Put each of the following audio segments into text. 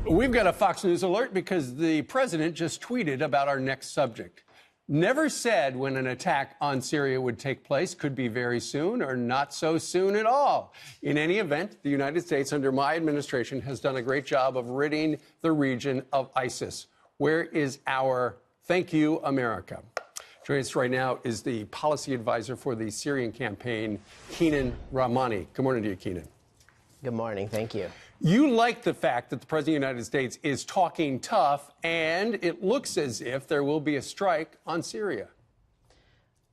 We've got a Fox News alert because the president just tweeted about our next subject. Never said when an attack on Syria would take place. Could be very soon or not so soon at all. In any event, the United States under my administration has done a great job of ridding the region of ISIS. Where is our thank you, America? Joining us right now is the policy advisor for the Syrian Campaign, Keenan Rahmani. Good morning to you, Keenan. Good morning. Thank you. You like the fact that the President of the United States is talking tough, and it looks as if there will be a strike on Syria.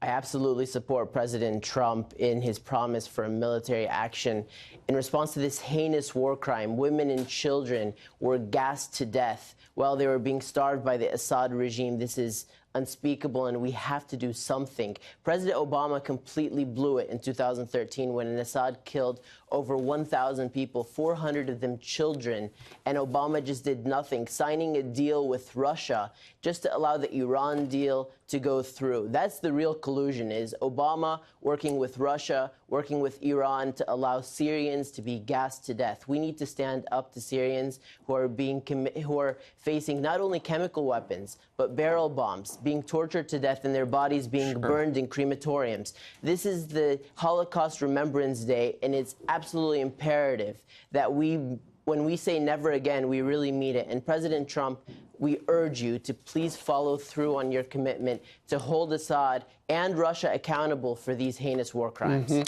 I absolutely support President Trump in his promise for military action. In response to this heinous war crime, women and children were gassed to death while they were being starved by the Assad regime. This is unspeakable, and we have to do something. President Obama completely blew it in 2013 when Assad killed over 1,000 people, 400 of them children, and Obama just did nothing, signing a deal with Russia just to allow the Iran deal to go through. That's the real collusion, is Obama working with Russia, working with Iran to allow Syrians to be gassed to death. We need to stand up to Syrians who are facing not only chemical weapons, but barrel bombs, being tortured to death and their bodies being burned in crematoriums. This is the Holocaust Remembrance Day, and it's absolutely imperative that when we say never again, we really mean it. And President Trump, we urge you to please follow through on your commitment to hold Assad and Russia accountable for these heinous war crimes.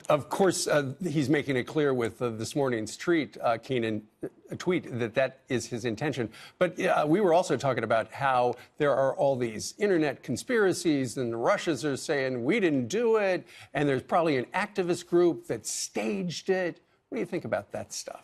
Of course, he's making it clear with this morning's tweet, Keenan, that is his intention. But we were also talking about how there are all these internet conspiracies, and the Russians are saying we didn't do it, and there's probably an activist group that staged it. What do you think about that stuff?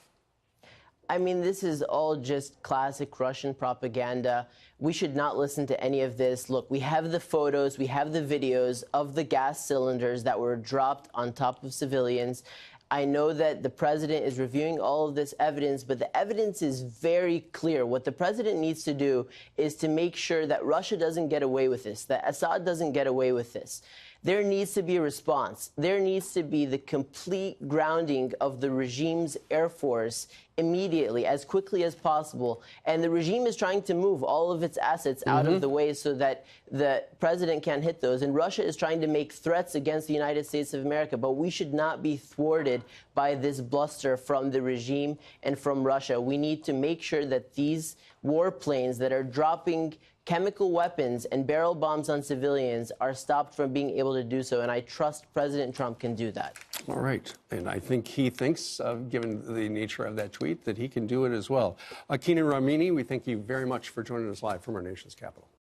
I mean, this is all just classic Russian propaganda. We should not listen to any of this. Look, we have the photos, we have the videos of the gas cylinders that were dropped on top of civilians. I know that the president is reviewing all of this evidence, but the evidence is very clear. What the president needs to do is to make sure that Russia doesn't get away with this, that Assad doesn't get away with this. There needs to be a response. There needs to be the complete grounding of the regime's air force immediately, as quickly as possible. And the regime is trying to move all of its assets out of the way so that the president can't hit those. And Russia is trying to make threats against the United States of America. But we should not be thwarted by this bluster from the regime and from Russia. We need to make sure that these warplanes that are dropping chemical weapons and barrel bombs on civilians are stopped from being able to do so, and I trust President Trump can do that. All right, and I think he thinks, given the nature of that tweet, that he can do it as well. Keenan Rahmani, we thank you very much for joining us live from our nation's capital.